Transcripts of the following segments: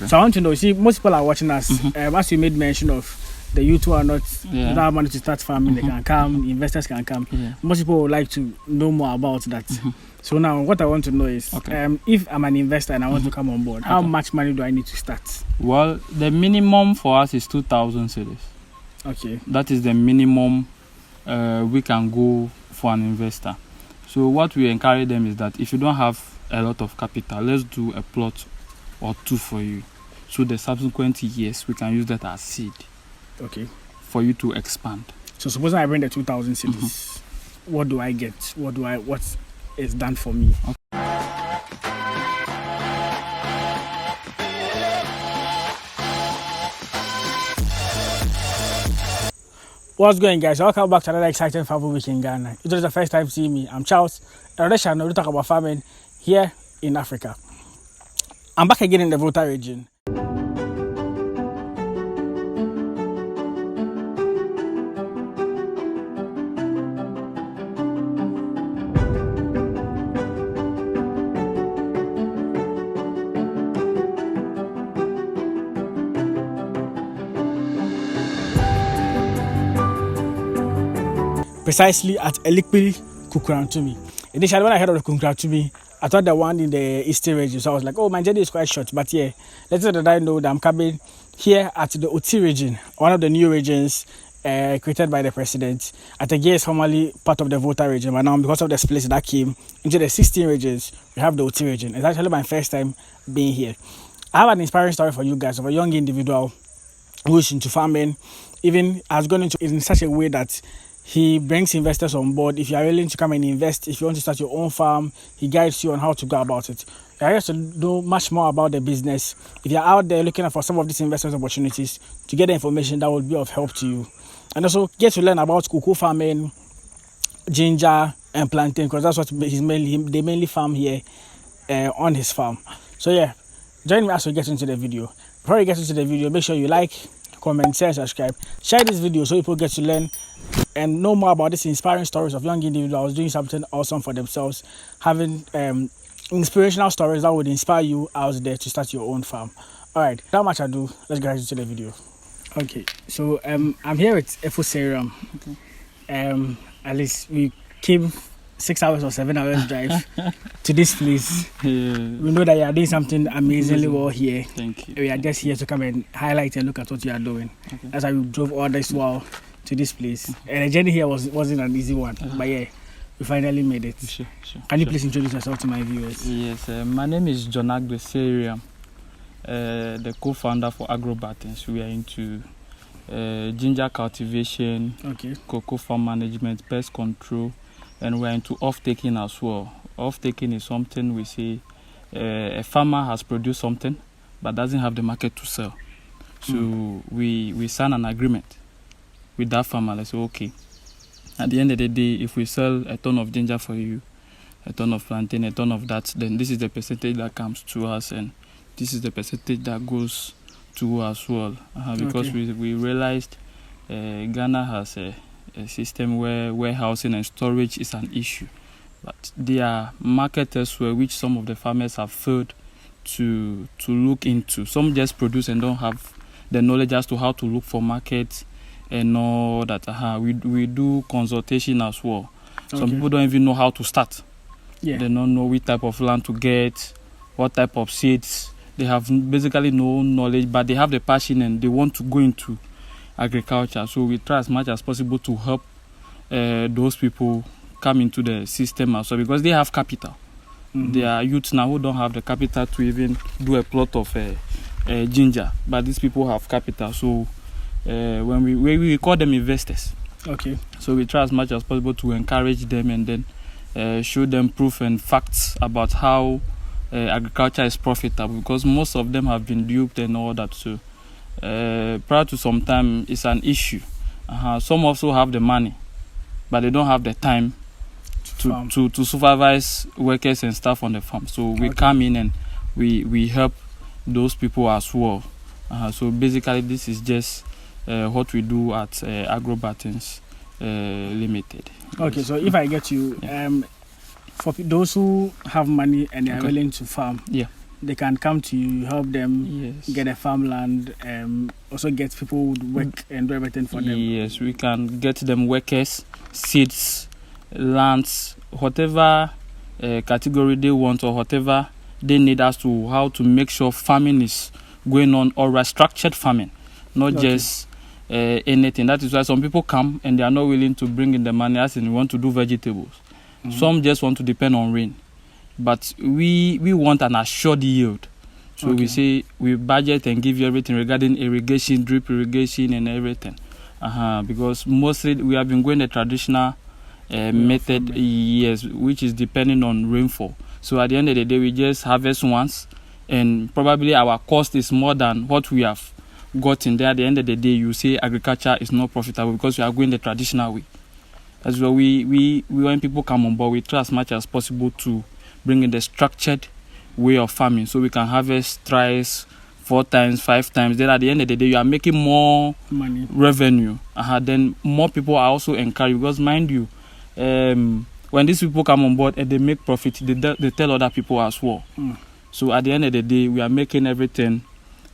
So I want to know, see, most people are watching us. As you made mention of, the youth who are not don't have money to start farming, they can come, investors can come. Most people would like to know more about that. So now what I want to know is, if I'm an investor and I want to come on board, how much money do I need to start? Well, the minimum for us is 2,000 cedis. Okay. That is the minimum we can go for an investor. So what we encourage them is that if you don't have a lot of capital, let's do a plot or two for you. So the subsequent years, we can use that as seed. Okay. For you to expand. So supposing I bring the 2,000 cedis, what do I get? What is done for me? Okay. What's going, guys? Welcome back to another exciting farming week in Ghana. If this is the first time seeing me, I'm Charles. On this channel, we talk about farming here in Africa. I'm back again in the Oti region. Precisely at Elikpili Kukurantumi. Initially, when I heard of the Kukurantumi, I thought the one in the eastern region. So I was like, oh, my journey is quite short. But yeah, little did I know that I'm coming here at the Oti region, one of the new regions created by the president. I think it's formerly part of the Oti region, but now because of the split that came into the 16 regions, we have the Oti region. It's actually my first time being here. I have an inspiring story for you guys of a young individual who's into farming, even has gone into it in such a way that he brings investors on board. If you are willing to come and invest, if you want to start your own farm, he guides you on how to go about it. You are here to know much more about the business. If you are out there looking for some of these investment opportunities, to get the information that will be of help to you. And also get to learn about cocoa farming, ginger, and plantain, because that's what they mainly farm here on his farm. So yeah, join me as we get into the video. Before we get into the video, make sure you like, comment, share, subscribe. Share this video so people get to learn and know more about these inspiring stories of young individuals doing something awesome for themselves, having inspirational stories that would inspire you out there to start your own farm. All right, without much ado, let's get into the video. Okay, so I'm here with Seyram. Okay. At least we came 6 hours or 7 hours drive to this place. Yeah. We know that you are doing something amazingly well here. Thank you. We are just here to come and highlight and look at what you are doing. Okay. That's why we drove all this while to this place. And the journey here wasn't an easy one. But yeah, we finally made it. Sure. Can you please introduce yourself to my viewers? Yes, my name is Seyram, the co-founder for AgroButtons. We are into ginger cultivation, cocoa farm management, pest control, and we're into off-taking as well. Off-taking is something we say a farmer has produced something but doesn't have the market to sell. So we sign an agreement with that farmer. Let's say, okay, at the end of the day, if we sell a ton of ginger for you, a ton of plantain, a ton of that, then this is the percentage that comes to us, and this is the percentage that goes to as well. Because we realized Ghana has a system where warehousing and storage is an issue, but there are marketers which some of the farmers have failed to look into. Some just produce and don't have the knowledge as to how to look for markets and all that. We do consultation as well. Some people don't even know how to start. They don't know which type of land to get, what type of seeds. They have basically no knowledge, but they have the passion and they want to go into agriculture. So we try as much as possible to help those people come into the system as well, because they have capital. There are youths now who don't have the capital to even do a plot of ginger, but these people have capital. So when we call them investors. So we try as much as possible to encourage them and then show them proof and facts about how agriculture is profitable, because most of them have been duped and all that. So prior to some time, it's an issue. Some also have the money, but they don't have the time to supervise workers and stuff on the farm. So we come in and we help those people as well. So basically, this is just what we do at AgroButtons Limited. Okay, so if I get you, for those who have money and they are willing to farm, they can come to you, help them get a farmland, also get people who would work and do everything for them. Yes, we can get them workers, seeds, lands, whatever category they want or whatever they need us to, how to make sure farming is going on, or structured farming, not just anything. That is why some people come and they are not willing to bring in the money as in want to do vegetables. Some just want to depend on rain. But we want an assured yield. So we say we budget and give you everything regarding irrigation, drip irrigation and everything. Because mostly we have been going the traditional method, which is depending on rainfall. So at the end of the day, we just harvest once, and probably our cost is more than what we have gotten there. At the end of the day, you say agriculture is not profitable because we are going the traditional way. That's why we when people come on board, we try as much as possible to bring in the structured way of farming, so we can harvest thrice, 4 times, 5 times. Then at the end of the day, you are making more money, revenue. Then more people are also encouraged, because mind you, when these people come on board and they make profit, they tell other people as well. So at the end of the day, we are making everything.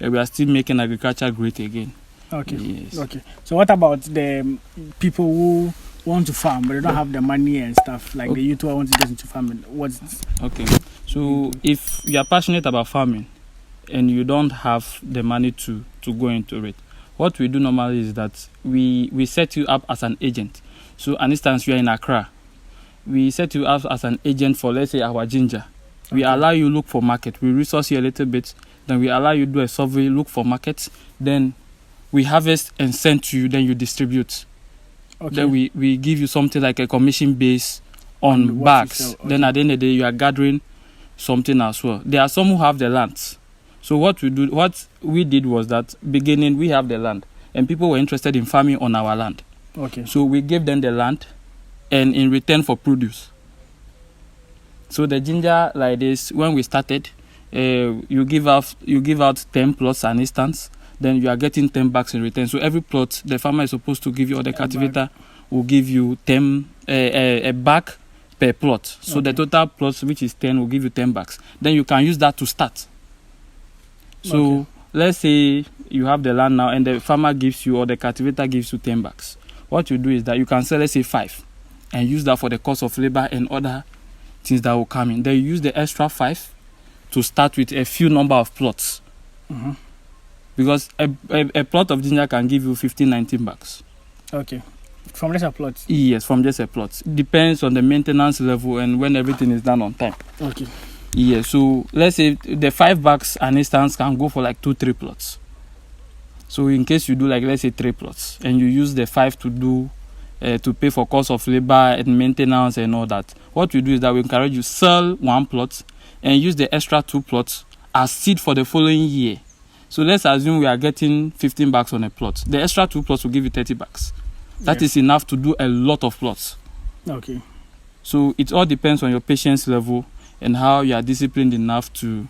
We are still making agriculture great again. Okay. Yes. Okay. So what about the people who want to farm but they don't have the money and stuff, like the youth who want to get into farming? Okay. So if you are passionate about farming and you don't have the money to go into it, what we do normally is that we set you up as an agent. So an instance, you are in Accra, we set you up as an agent for, let's say, our ginger. We allow you look for market. We resource you a little bit. Then we allow you do a survey, look for markets. Then we harvest and send to you. Then you distribute. Then we give you something like a commission base on bags. Then at the end of the day, you are gathering something as well. There are some who have the land. So what we did was that beginning we have the land, and people were interested in farming on our land. So we gave them the land, and in return for produce. So the ginger, like this, when we started, you give out 10 plots an instance, then you are getting 10 bags in return. So every plot, the farmer is supposed to give you, or the cultivator will give you 10 a bag per plot. So the total plots, which is 10, will give you 10 bags. Then you can use that to start. So let's say you have the land now, and the farmer gives you, or the cultivator gives you 10 bags. What you do is that you can sell, let's say, 5, and use that for the cost of labor and other things that will come in. Then you use the extra 5 to start with a few number of plots. Because a plot of ginger can give you 15, 19 bags. From just a plot? Yes, from just a plot. Depends on the maintenance level and when everything is done on time. Yes, so let's say the 5 bags an instance can go for like 2-3 plots. So in case you do like, let's say, 3 plots, and you use the 5 to do to pay for cost of labor and maintenance and all that, what we do is that we encourage you sell 1 plot and use the extra 2 plots as seed for the following year. So let's assume we are getting 15 bags on a plot. The extra 2 plots will give you 30 bags. That is enough to do a lot of plots. So it all depends on your patience level and how you are disciplined enough to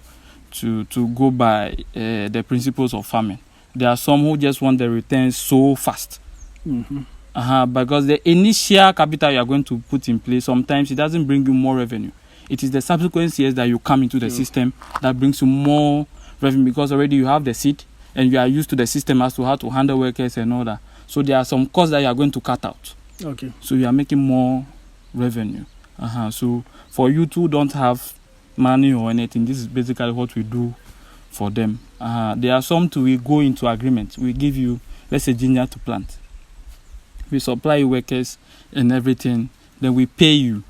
go by the principles of farming. There are some who just want the returns so fast. Because the initial capital you are going to put in place, sometimes it doesn't bring you more revenue. It is the subsequent years that you come into the system that brings you more revenue, because already you have the seed and you are used to the system as to how to handle workers and all that. So there are some costs that you are going to cut out. So you are making more revenue. So for you who don't have money or anything, this is basically what we do for them. There are some we go into agreement. We give you, let's say, ginger to plant. We supply you workers and everything. Then we pay you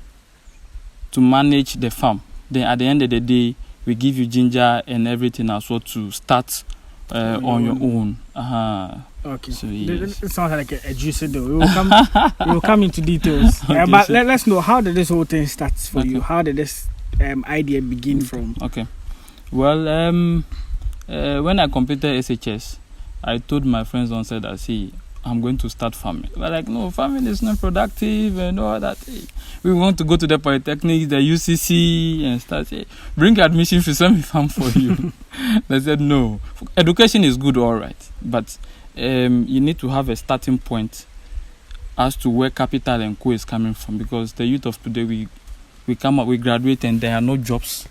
to manage the farm. Then at the end of the day, we give you ginger and everything as well to start on your own. So, yes. It sounds like a juicy deal. We will come into details. But let's know, how did this whole thing start for you? How did this idea begin from? Well, when I completed SHS, I told my friends on said that, see, I'm going to start farming. But like, no, farming is not productive and all that. We want to go to the Polytechnic, the UCC, and start. Bring admission fees, let me farm for you. They said, no. Education is good, all right. But you need to have a starting point as to where capital and co is coming from. Because the youth of today, we come up, we graduate, and there are no jobs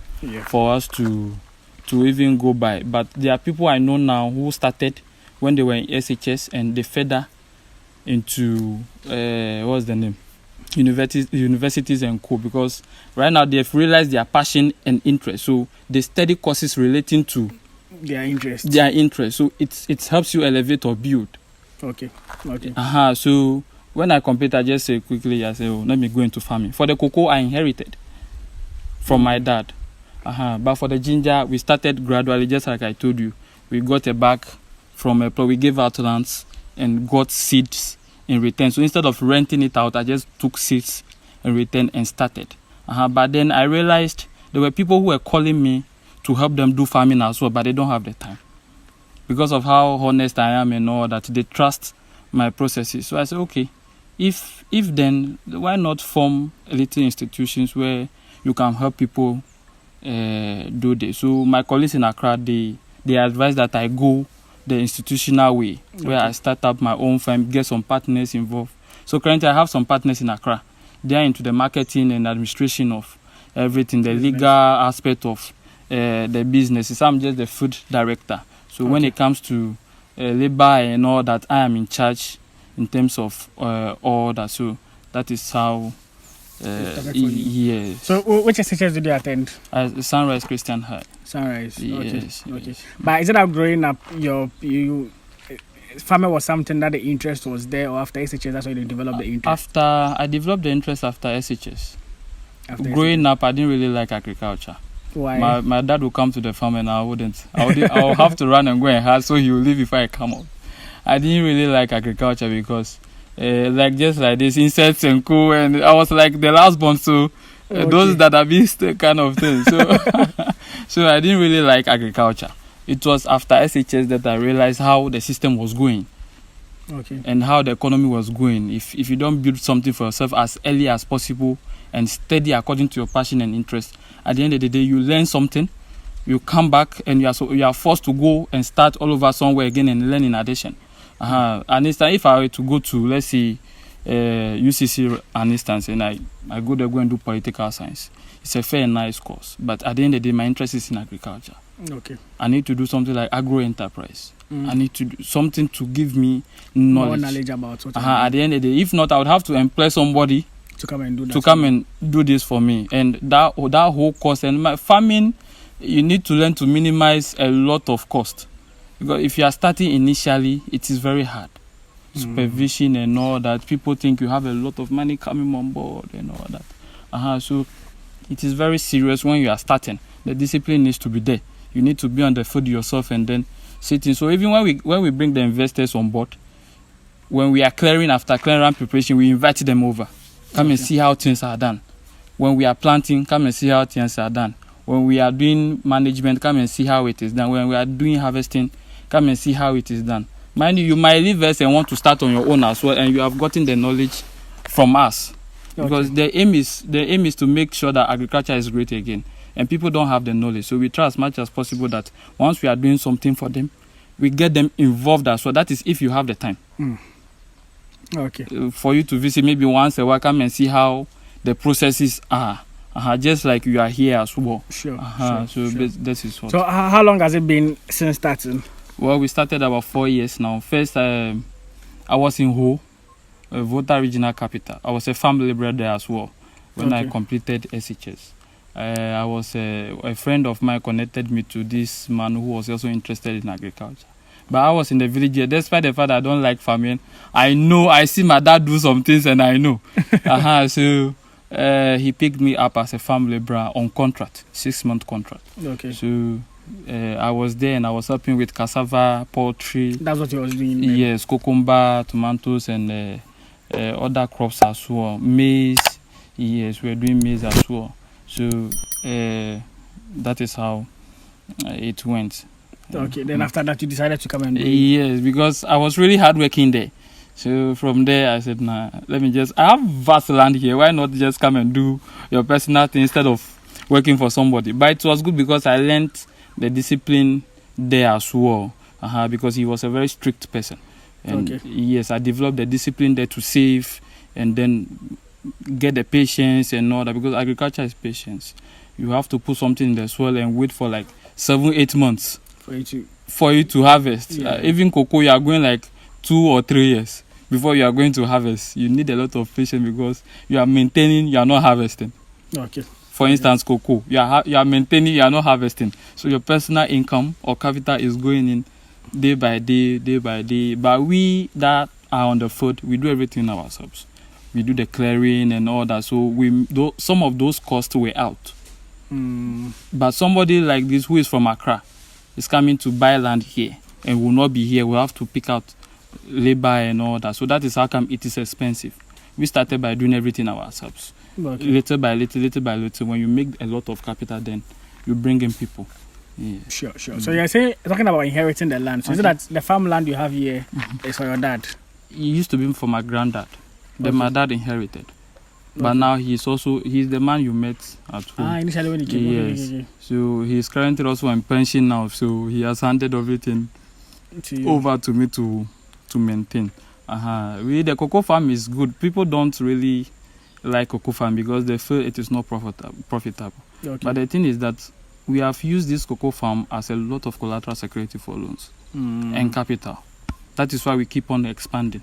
for us to to even go by. But there are people I know now who started when they were in SHS and they further into what's the name? Universities and co, because right now they've realized their passion and interest. So they study courses relating to their interest. So it helps you elevate or build. Okay. So when I compete, I just say quickly, I say, let me go into farming. For the cocoa, I inherited from my dad. But for the ginger, we started gradually, just like I told you. We got a bag from a we gave out lands and got seeds in return. So instead of renting it out, I just took seeds in return and started. But then I realized there were people who were calling me to help them do farming as well, but they don't have the time. Because of how honest I am and all that, they trust my processes. So I said, okay, if then, why not form little institutions where you can help people do this? So my colleagues in Accra, they advise that I go the institutional way, where I start up my own firm, get some partners involved. So currently I have some partners in Accra. They are into the marketing and administration of everything, the legal aspect of the businesses. I'm just the food director. So when it comes to labor and all that, I am in charge in terms of all that. So that is how. Yes. So which SHS did you attend? Sunrise Christian High. Sunrise. Yes. Okay. But is it that growing up, you farming was something that the interest was there, or after SHS that's why you developed the interest? I developed the interest after SHS. Growing up, I didn't really like agriculture. Why? My dad would come to the farm and I wouldn't. I would have to run and go and hard, so he would leave before I come up. I didn't really like agriculture because, just like this, insects and co, and I was like the last born, so those that are beast kind of thing. So, so I didn't really like agriculture. It was after SHS that I realized how the system was going. And how the economy was going. If you don't build something for yourself as early as possible and steady according to your passion and interest, at the end of the day, you learn something, you come back, and you are forced to go and start all over somewhere again and learn in addition. And if I were to go to, let's say, UCC, an instance, and I go there, go and do political science, it's a fair and nice course. But at the end of the day, my interest is in agriculture. I need to do something like agro enterprise. I need to do something to give me knowledge. More knowledge about what at the end of the day. If not, I would have to employ somebody to come and do that. To come and do this for me. And that whole cost. And my farming, you need to learn to minimize a lot of cost. Because if you are starting initially, it is very hard. Supervision and all that. People think you have a lot of money coming on board and all that. So it is very serious when you are starting. The discipline needs to be there. You need to be on the foot yourself and then sitting. So even when we bring the investors on board, when we are after clearing preparation, we invite them over. Come and see how things are done. When we are planting, come and see how things are done. When we are doing management, come and see how it is done. When we are doing harvesting, come and see how it is done. Mind you might leave us and want to start on your own as well, and you have gotten the knowledge from us. Because the aim is to make sure that agriculture is great again. And people don't have the knowledge. So we try as much as possible that once we are doing something for them, we get them involved as well. That is if you have the time. For you to visit maybe once a while, come and see how the processes are. Just like you are here as well. Sure. This is what. So how long has it been since starting? Well, we started about 4 years now. First, I was in Oti Regional Capital. I was a family brother there as well when I completed SHS. I was a friend of mine connected me to this man who was also interested in agriculture. But I was in the village here. Despite the fact that I don't like farming, I see my dad do some things and I know. So he picked me up as a family brother on contract, 6-month contract. So I was there and I was helping with cassava, poultry. That's what he was doing? Yes, cucumber, tomatoes and other crops as well. Maize. Yes, we were doing maize as well. So that is how it went. Then after that you decided to come and do it? Yes, because I was really hardworking there. So from there I said, I have vast land here. Why not just come and do your personal thing instead of working for somebody? But it was good because I learned the discipline there as well. Because he was a very strict person. And yes, I developed the discipline there to save and then get the patience and all that, because agriculture is patience. You have to put something in the soil and wait for like 7-8 months for you to harvest. Yeah. Even cocoa, you are going like 2 or 3 years before you are going to harvest. You need a lot of patience because you are maintaining, you are not harvesting. Okay. For instance, cocoa, you are maintaining, you are not harvesting. So your personal income or capital is going in day by day, day by day. But we that are on the foot, we do everything ourselves. We do the clearing and all that. So some of those costs were out. But somebody like this who is from Accra is coming to buy land here and will not be here. We'll have to pick out labor and all that. So that is how come it is expensive. We started by doing everything ourselves. Okay. Little by little. When you make a lot of capital, then you bring in people. Yeah. Sure. So you're talking about inheriting the land. So is it that the farmland you have here is for your dad? It used to be for my granddad. Then my dad inherited. But now he's the man you met at home. Initially when he came. Yes. Okay. So he's currently also on pension now. So he has handed everything over to me to maintain. The cocoa farm is good. People don't really like cocoa farm because they feel it is not profitable. Okay. But the thing is that we have used this cocoa farm as a lot of collateral security for loans and capital. That is why we keep on expanding.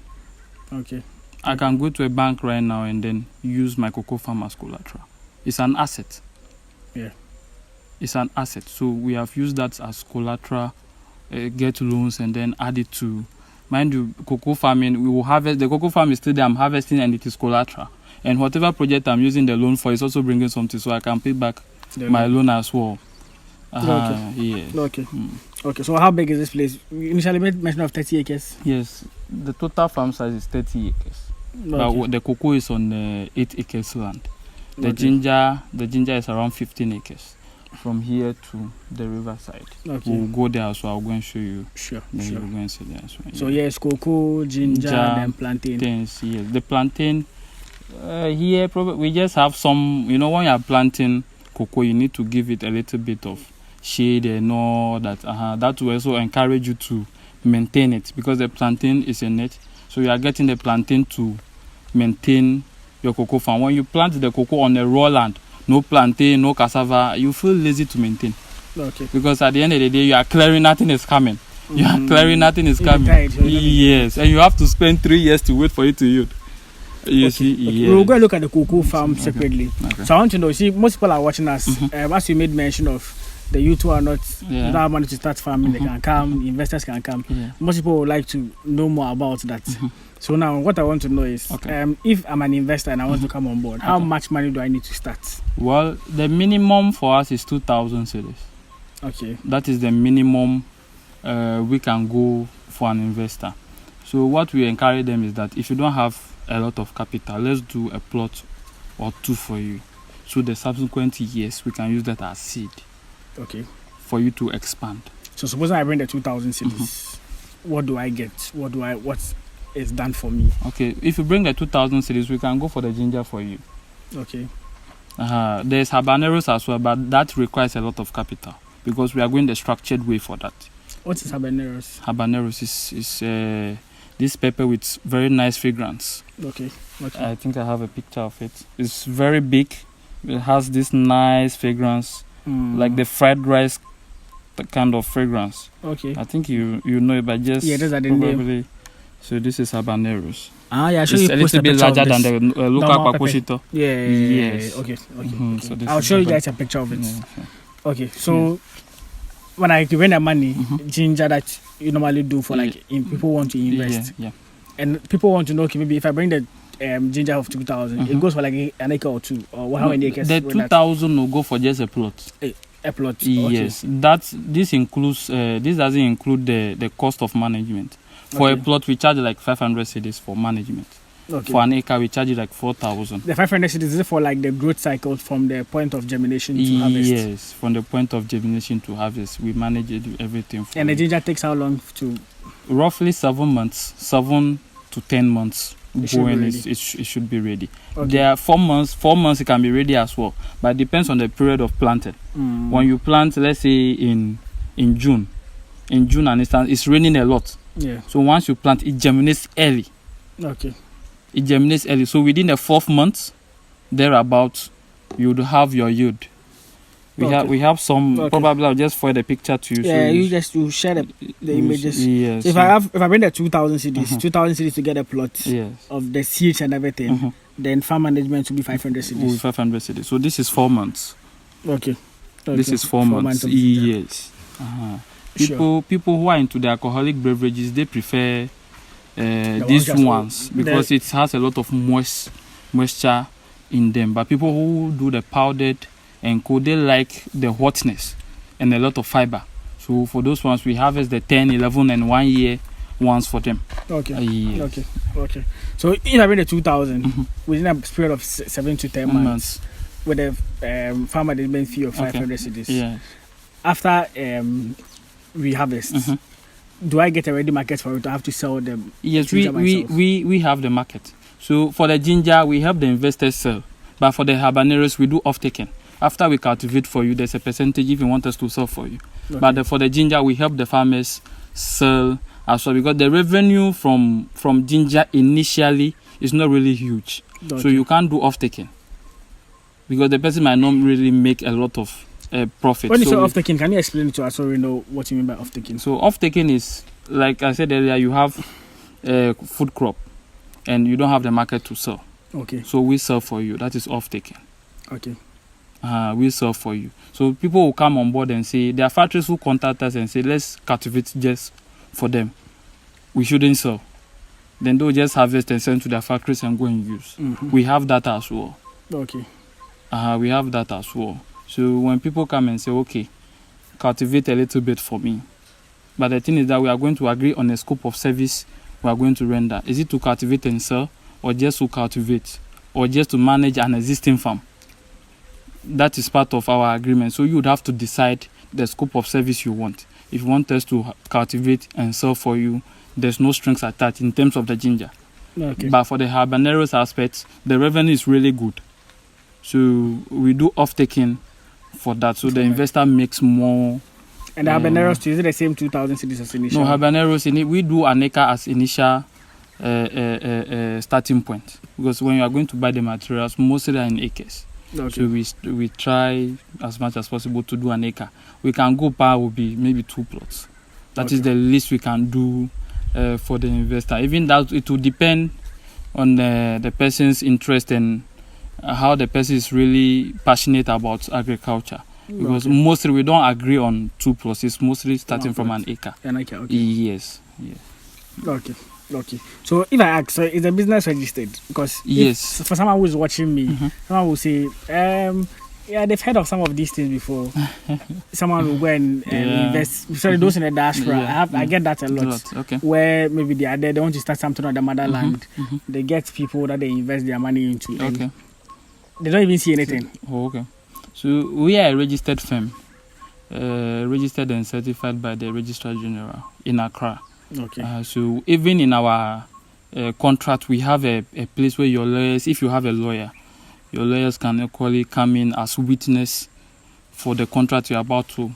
Okay. I can go to a bank right now and then use my cocoa farm as collateral. It's an asset. Yeah. It's an asset. So we have used that as collateral, get loans and then add it to, mind you, cocoa farming. We will harvest. The cocoa farm is still there. I'm harvesting and it is collateral. And whatever project I'm using the loan for is also bringing something, so I can pay back my loan as well. Okay. Yes. Okay. Okay. So how big is this place? You initially made mention of 30 acres. Yes. The total farm size is 30 acres. Okay. But the cocoa is on 8 acres land. The ginger is around 15 acres. From here to the riverside. Okay. We'll go there, so I'll go and show you. Sure. Then we'll go and see there as well. So yes, cocoa, ginger, then plantain. Yes. The plantain here probably we just have some. When you are planting cocoa, you need to give it a little bit of shade and all that. That will also encourage you to maintain it because the plantain is in it. So you are getting the plantain to maintain your cocoa farm. When you plant the cocoa on a raw land, no plantain, no cassava, you feel lazy to maintain. Okay. Because at the end of the day, you are clearing, nothing is coming. You are clearing, nothing is coming. Yes, and you have to spend 3 years to wait for it to yield. You see, yes. We'll go and look at the cocoa farm separately. Okay. So I want to know, most people are watching us. As you made mention of, the youth who are not don't have money to start farming, they can come, investors can come. Yeah. Most people would like to know more about that. So now what I want to know is, if I'm an investor and I want to come on board, how much money do I need to start? Well, the minimum for us is 2,000 cedis. Okay. That is the minimum we can go for an investor. So what we encourage them is that if you don't have a lot of capital, let's do a plot or 2 for you. So the subsequent years, we can use that as seed. Okay. For you to expand. So supposing I bring the 2,000 cedis, what do I get? What is done for me? Okay. If you bring the 2,000 cedis, we can go for the ginger for you. Okay. There's habaneros as well, but that requires a lot of capital because we are going the structured way for that. What is habaneros? Habaneros is this pepper with very nice fragrance. Okay. I think I have a picture of it. It's very big. It has this nice fragrance, like the fried rice kind of fragrance. Okay. I think you know it, but just those are the name. So this is habaneros. Yeah, it's a little bit larger than the local pakushito. Yeah. Yes. Okay. So I'll show you guys a picture of it. Yeah. Okay. So when I give the money, ginger that you normally do for if people want to invest. Yeah. And people want to know, okay, maybe if I bring the ginger of 2,000, it goes for like an acre or 2, or how many acres? The 2,000 will go for just a plot. A plot. Yes. This includes. This doesn't include the cost of management. For a plot, we charge like 500 cedis for management. Okay. For an acre, we charge like 4,000. The 500 cedis is for like the growth cycle from the point of germination to harvest. Yes, from the point of germination to harvest, we manage everything. And the ginger takes how long to? Roughly 7 months, 7 to 10 months. It should be ready. Okay. There are 4 months. 4 months it can be ready as well, but it depends on the period of planting. When you plant, let's say in June, and it's raining a lot. Yeah. So once you plant, it germinates early. Okay. It germinates early. So within the 4th month, thereabout, you would have your yield. We have some. Probably I'll just forward the picture to you. Yeah, you share the images. Yes. So if I bring the 2,000 cedis, 2,000 cedis to get a plot of the seeds and everything, then farm management will be 500 cedis. 500 cedis. So this is 4 months. Okay. This is 4 months. Yes. People who are into the alcoholic beverages, they prefer these ones because it has a lot of moisture in them. But people who do the powdered and cold, they like the hotness and a lot of fiber. So for those ones, we harvest the 10, 11, and 1 year ones for them. Okay. Yes. Okay. So if I bring the 2,000 within a period of 7 to 10 months with a farm management fee of 500 cedis. Yes. After we harvest, do I get a ready market for it? I have to sell them. Yes, we have the market. So for the ginger, we help the investors sell. But for the habaneros, we do off-taking. After we cultivate for you, there's a percentage if you want us to sell for you. Okay. But for the ginger, we help the farmers sell as well, because the revenue from ginger initially is not really huge. Okay. So you can't do off-taking, because the person might not really make a lot of profit. When you say off-taking, can you explain it to us so we know what you mean by off-taking? So off-taking is, like I said earlier, you have a food crop and you don't have the market to sell. Okay. So we sell for you. That is off-taking. Okay. We sell for you. So people will come on board and say, there are factories who contact us and say, let's cultivate just for them. We shouldn't sell. Then they'll just harvest and send to their factories and go and use. We have that as well. Okay. We have that as well. So when people come and say, okay, cultivate a little bit for me. But the thing is that we are going to agree on a scope of service we are going to render. Is it to cultivate and sell, or just to cultivate, or just to manage an existing farm? That is part of our agreement. So you would have to decide the scope of service you want. If you want us to cultivate and sell for you, there's no strings attached in terms of the ginger. Okay. But for the habaneros aspect, the revenue is really good. So we do off-taking for that. So the investor makes more. And the habaneros, is it the same 2,000 cedis as initial? No, habaneros, we do an acre as initial starting point. Because when you are going to buy the materials, mostly are in acres. Okay. So we try as much as possible to do an acre. We can go par will be maybe 2 plots. That is the least we can do for the investor. Even that, it will depend on the person's interest and how the person is really passionate about agriculture. Because mostly we don't agree on 2 plots. It's mostly starting from an acre. An acre, okay. Yes. Okay. So if I ask, so is the business registered? Because yes, for someone who is watching me, someone will say, yeah, they've heard of some of these things before. Someone will go and invest. Sorry, those in the diaspora. I get that a lot. Okay. Where maybe they are there, they want to start something on the motherland. They get people that they invest their money into. Okay. They don't even see anything. Okay. So we are a registered firm, registered and certified by the Registrar General in Accra. Okay. So even in our contract, we have a place where your lawyers, if you have a lawyer, your lawyers can equally come in as witness for the contract you're about to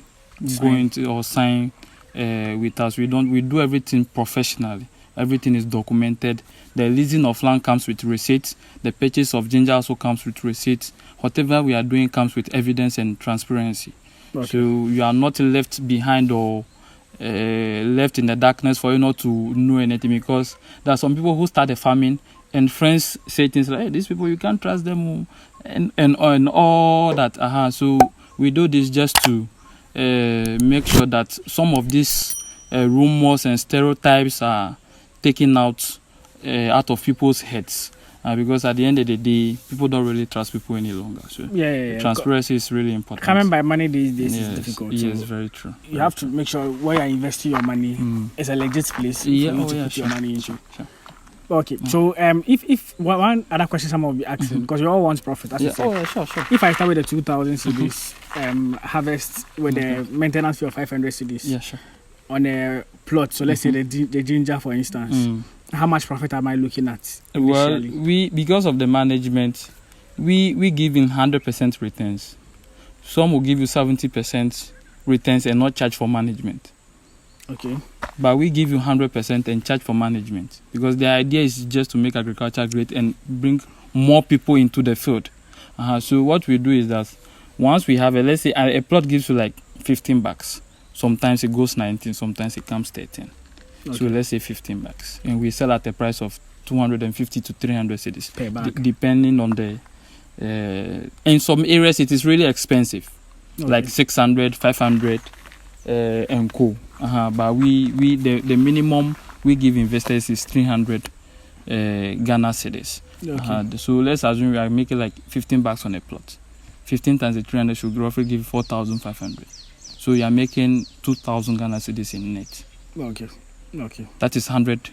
go into or sign with us. We do everything professionally. Everything is documented. The leasing of land comes with receipts. The purchase of ginger also comes with receipts. Whatever we are doing comes with evidence and transparency. Okay. So you are not left behind or left in the darkness for you not to know anything, because there are some people who start a farming and friends say things like, hey, these people, you can't trust them, and all that. So we do this just to make sure that some of these rumors and stereotypes are taken out of people's heads. Because at the end of the day, people don't really trust people any longer. So transparency is really important. Coming by money these days is difficult. Yes, very true. You have to make sure where you're investing your money is a legit place for you to put your money into. Sure. Okay, so if one other question someone will be asking, because we all want profit, as you said. Sure. If I start with the 2,000 cedis, harvest with the maintenance fee of 500 cedis on a plot, so let's say the ginger, for instance. How much profit am I looking at initially? Well, because of the management, we give in 100% returns. Some will give you 70% returns and not charge for management. Okay. But we give you 100% and charge for management, because the idea is just to make agriculture great and bring more people into the field. So what we do is that Once we have let's say a plot gives you like 15 bags. Sometimes it goes 19, sometimes it comes 13. Okay. So let's say 15 bags. And we sell at a price of 250 to 300 cedis per bag. Depending on the in some areas it is really expensive. Okay. Like 600, 500 and co. But the minimum we give investors is 300 Ghana cedis. Okay. So let's assume we are making like 15 bags on a plot. 15 times the 300 should roughly give 4,500. So you are making 2,000 Ghana cedis in net. Okay. That is 100%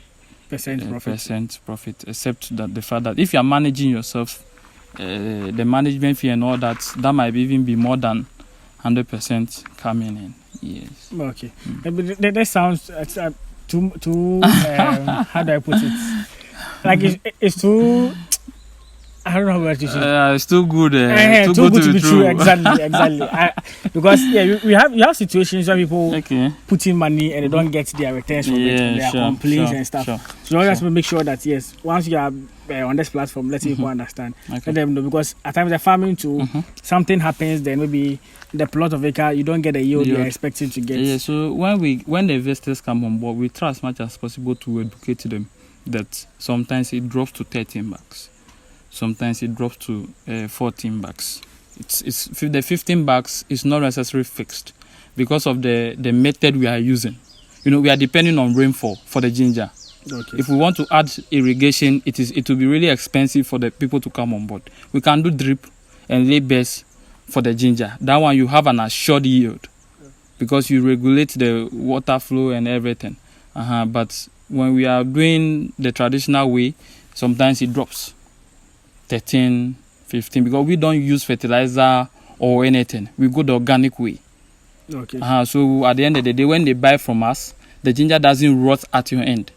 profit. Except that the fact that if you are managing yourself, the management fee and all that might even be more than 100% coming in. Yes. Okay. That sounds too how do I put it? Like it's too. I don't know what to say. It's too good. Too good to be true. Exactly. Because you have situations where people put in money and they don't get their returns from it, and they are complaints and stuff. So you always make sure that yes, once you are on this platform, let people understand. Let them know, because at times they're farming too. Something happens, then maybe the plot of acre you don't get the yield you're expecting to get. Yeah. So when the investors come on board, we try as much as possible to educate them that sometimes it drops to 13 bags. Sometimes it drops to 14 bags. It's the 15 bags is not necessarily fixed because of the method we are using. We are depending on rainfall for the ginger. Okay. If we want to add irrigation, it will be really expensive for the people to come on board. We can do drip and lay beds for the ginger. That one you have an assured yield because you regulate the water flow and everything. But when we are doing the traditional way, sometimes it drops 13, 15, because we don't use fertilizer or anything. We go the organic way. Okay. So at the end of the day, when they buy from us, the ginger doesn't rot at your end.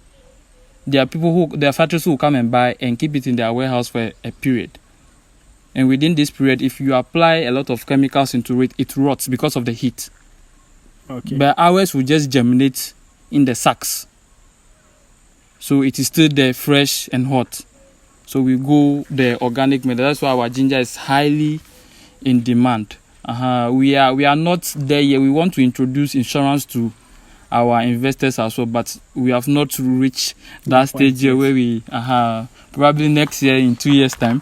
There are factories who come and buy and keep it in their warehouse for a period. And within this period, if you apply a lot of chemicals into it, it rots because of the heat. Okay. But ours will just germinate in the sacks. So it is still there, fresh and hot. So we go the organic method. That's why our ginger is highly in demand. We are not there yet. We want to introduce insurance to our investors as well, but we have not reached that stage yet where we probably next year, in 2 years' time,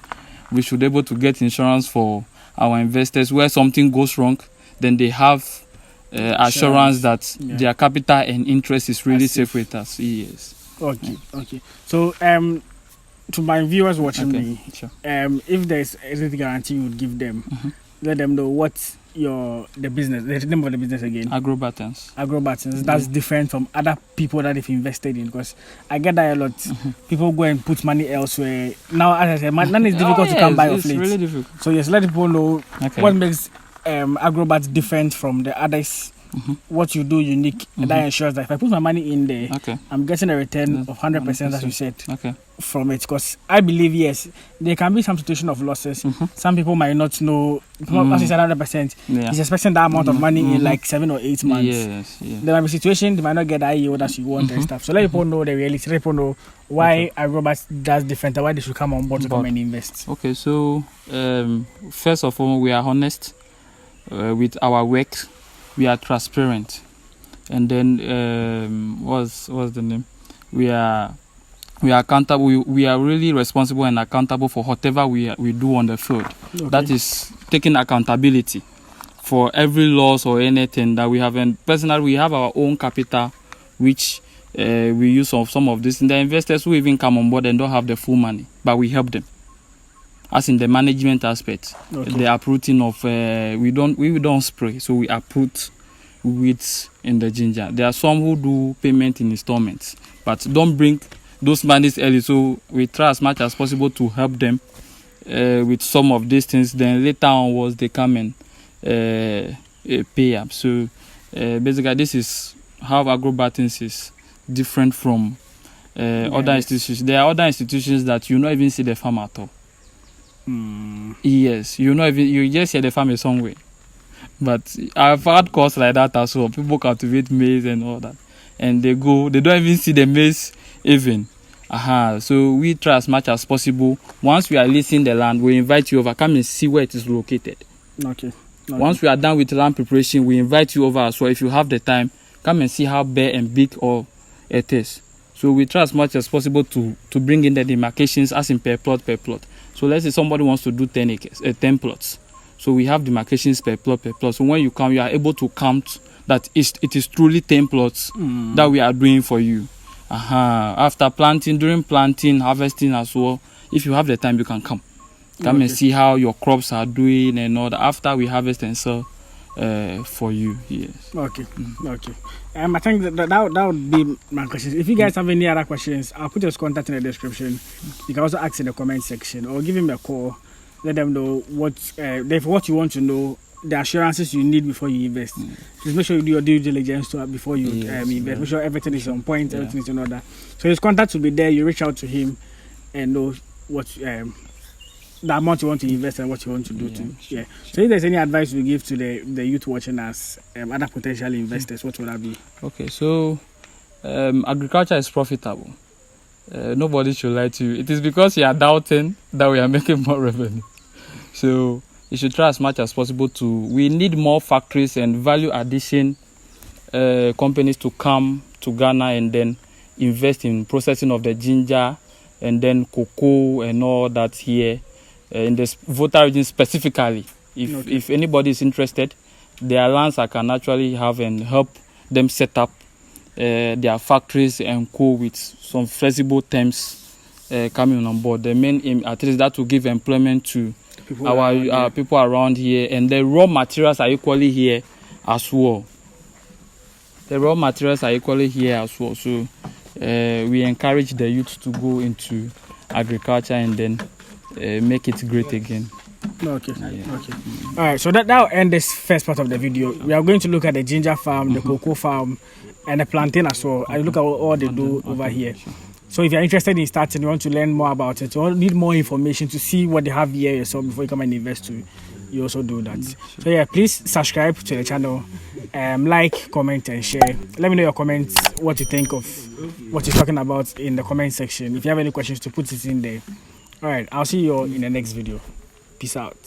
we should be able to get insurance for our investors. Where something goes wrong, then they have assurance that their capital and interest is really safe with us. Yes. Okay. So to my viewers watching me, if there's anything guarantee you would give them, let them know what's the business, the name of the business again. AgroButtons. That's different from other people that they've invested in, because I get that a lot. People go and put money elsewhere. Now, as I said, money is difficult to come by of late. It's really difficult. So yes, let people know what makes AgroButtons different from the others. What you do unique, and that ensures that if I put my money in there, I'm getting a return of 100%, as you said, from it. Because I believe, yes, there can be some situation of losses. Some people might not know, as you said, 100%. He's expecting that amount of money in like 7 or 8 months. Yes. There might be situation, they might not get that yield as you want and stuff. So let people know the reality, let people know why AgroButtons does different, and why they should come on board to come and invest. Okay, so first of all, we are honest with our work. We are transparent, and then what's the name? We are accountable. We are really responsible and accountable for whatever we do on the field. That is taking accountability for every loss or anything that we have. And personally, we have our own capital, which we use of some of this. And the investors who even come on board and don't have the full money, but we help them. As in the management aspect, the uprooting of we don't spray, so we uproot weeds in the ginger. There are some who do payment in installments, but don't bring those monies early. So we try as much as possible to help them with some of these things. Then later onwards they come and pay up. So basically, this is how AgroButtons is different from other institutions. There are other institutions that you not even see the farm at all. Yes, you just hear the farm somewhere. But I've had calls like that as well. People cultivate maize and all that, and they don't even see the maize even. So we try as much as possible. Once we are leasing the land, we invite you over, come and see where it is located. Okay. Once we are done with land preparation, we invite you over as well. If you have the time, come and see how bare and big or it is. So we try as much as possible to bring in the demarcations as in per plot. So let's say somebody wants to do 10 acres, 10 plots. So we have demarcations per plot. So when you come, you are able to count that it is truly 10 plots that we are doing for you. After planting, during planting, harvesting as well, if you have the time, you can come and see how your crops are doing and all that. After we harvest and sell for you. Yes. Okay. I think that would be my questions. If you guys have any other questions, I'll put his contact in the description. You can also ask in the comment section or give him a call. Let them know what you want to know, the assurances you need before you invest. Just make sure you do your due diligence before you invest. Make sure everything is on point, everything is in order. So his contact will be there. You reach out to him and know what the amount you want to invest and what you want to do So if there's any advice you give to the youth watching us, other potential investors, what would that be? Okay, so agriculture is profitable. Nobody should lie to you. It is because you are doubting that we are making more revenue. So you should try as much as possible we need more factories and value addition companies to come to Ghana and then invest in processing of the ginger and then cocoa and all that here in the Oti region specifically. If anybody is interested, their lands I can actually have and help them set up their factories and co with some flexible terms coming on board. The main aim at least that will give employment to our people around here, and the raw materials are equally here as well. So we encourage the youth to go into agriculture and then make it great again. Okay. All right, so that'll end this first part of the video. We are going to look at the ginger farm, the cocoa farm, and the plantain as well. I look at all they do over here. So if you're interested in starting, you want to learn more about it, or need more information to see what they have here yourself before you come and invest too, you also do that. So yeah, please subscribe to the channel, like, comment, and share. Let me know your comments, what you think of what you're talking about in the comment section. If you have any questions, to put it in there. All right, I'll see you all in the next video. Peace out.